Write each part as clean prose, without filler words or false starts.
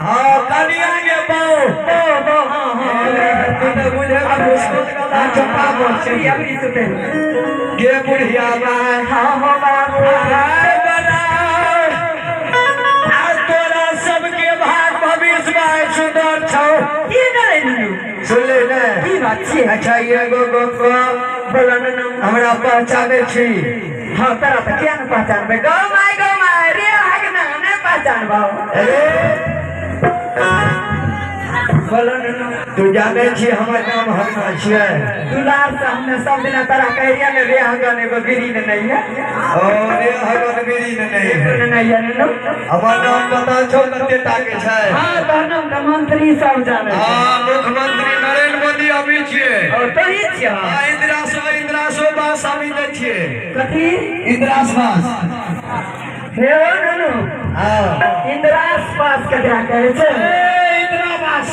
हाँ कनिया के पाओ तू तो मुझे चपा बोल अभी सुते ये बुढ़िया माँ हाँ हो बाबू आज तोरा सबके भाग भविष्य में सुंदर छौ की करे नु सुन ले ने की बात छी अच्छा ये गो बोलन न हमरा पहचाने छी हाँ तेरा तो क्या न पहचान बे गो माय रे हक ना ने पहचान बाबू अरे बोलन न तू जाने छी हमर नाम हरना छियै दुलार से हमने सब दिन तरह कहिया ने रे हगन एगो गिरी ने नहीं है और ये हरन गिरी ने नहीं है नहीं है नु हमर नाम पता छौ कते टाके छै हाँ तो नाम का मंत्री सब जाने हाँ मुख्यमंत्री नरेंद्र मोदी अभी छियै और तो ही छिया हाँ इंदिरा आवास अभी दे छियै कथी इंदिरा आवास हे नु हाँ इंदिरा पास के क्या कहे छे इंदिरा आवास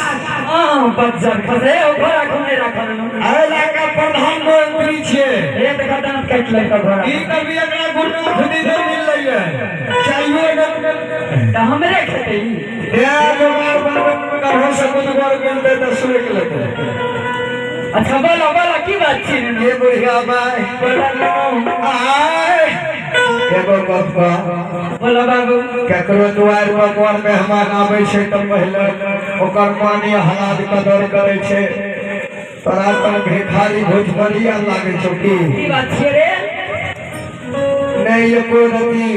हां बच्चन खसे घोड़ा घूमे रखन नु अरे का प्रधानमंत्री छियै ये देखा दांत काट ले का घोड़ा ई कभी एकरा गुन्ना खुदी दे मिल लइए चाहिए न तो हमरे खेते ये जोगार बनबे का हो सकत बार मिल दे 10 के लेके अच्छा बोला की बात छी नु ये बुढ़िया माय आय एगो गप्पा बोला बाबू केकरो दुआर पर कोन मेहमान आबै छै त पहिले ओकर पानी हालात कदर करे छै तोरा त भिखारी भोजपुरिया लागे छौ की बात छी रे नहीं एको रति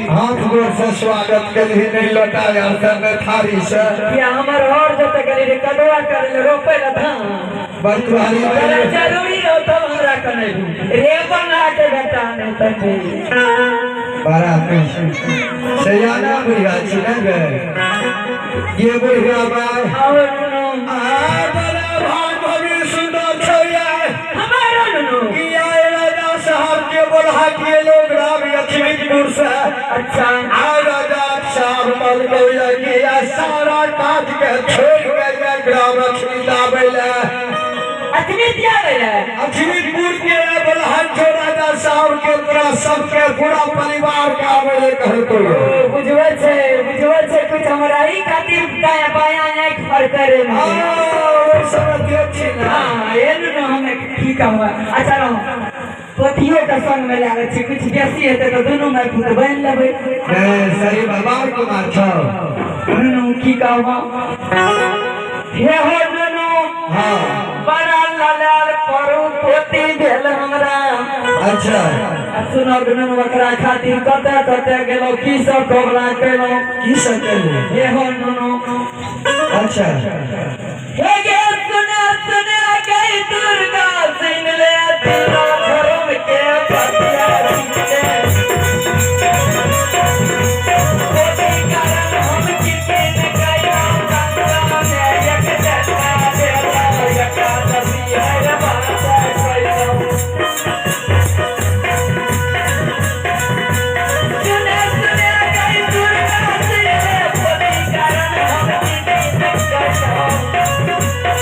हाथ गोर से स्वागत के लिए नहीं लौटाया सब थारी से क्या हमर और जते गली रे कदवा करे ले रोपे ला था बरतुहारी बड़ा जरूरी हो तो हमरा कने रे बना के बेटा नहीं तने बड़ा सयाना बुढ़िया छी न गे ये बुढ़िया बाय और बड़ा भाग भविष्य सुंदर छौ यार हमारा नु किया राजा साहब के बोला के लोग राम लक्ष्मीपुर से अच्छा आ राजा साहब मल गया कि सारा काज के छोड़ के ग्राम लक्ष्मी लावे ले अखनी दिया गया लक्ष्मीपुर के बलहन छो राजा साहब के पूरा सबके पूरा परिवार का आवे ले कहल तो बुझवे छे कुछ हमरा ही खातिर काया पाया एक फर करे ना वो सब अच्छी ना हां ये नु हमें ठीक हुआ अच्छा रहो पोथियो का संग में लागे छी कुछ बेसी हेते तो दोनों में पुत बन लेबे सही बाबा कुमार छौ नु की कहवा हे हो नु हां बड़ा लाल परो पोती भेल हमरा अच्छा सुनो दुनू बकरा खातिर कते गेलो की सब कोबरा केलो की सब केलो हे हो नु अच्छा हे गे सुना गई दुर्गा सिंह ले तेरा धर्म के पतिया के कोई कारण हम किसे न गया गंगा में एक जटा देवा एक दसी है बाता कोई सुने गई दुर्गा सिंह ले कोई कारण हम किसे न गया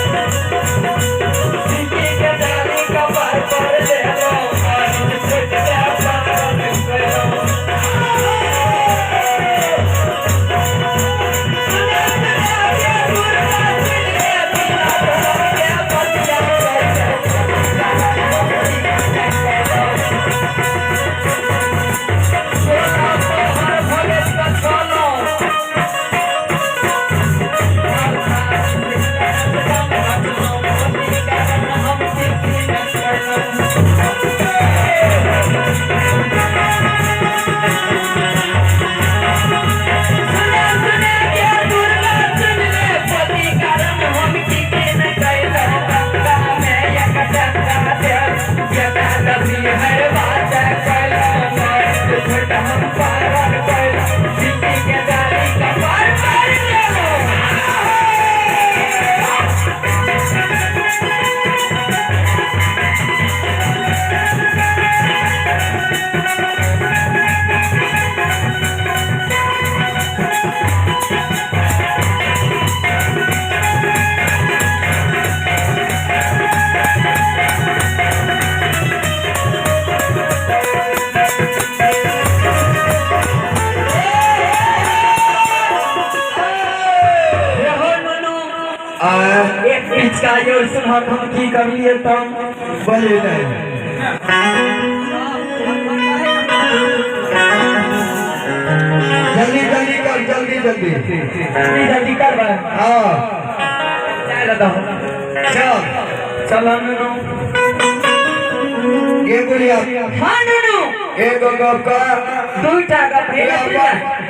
एक पिचकारी और सुनहक हम की करिए तब बोले नहीं जल्दी जल्दी कर जल्दी जल्दी जल्दी कर बा हाँ चल दो चल चलो नुनु ये बोलिए हाँ नुनु एक गप का दूटा गप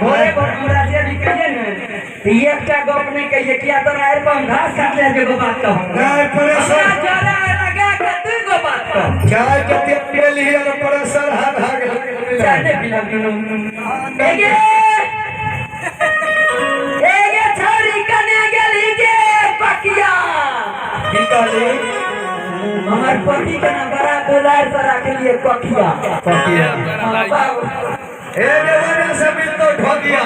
घोड़े पर हमरा जे भी कहिए ने एकटा गप नहीं कहिए किया तो आएर पर हम घास काट ले जे गो बात कहो नहीं प्रेशर जरा लगा के दू गो बात कहो चाय के तेल पी लिए तो प्रेशर हाथ भाग चाय पिला नुनु एगे एगे छोरी कने गेली के पकिया निकाली हमार पति के ना बड़ा दुलार से रख लिए पकिया पकिया हाँ, बाबू ए जवाना से मिल तो ठोकिया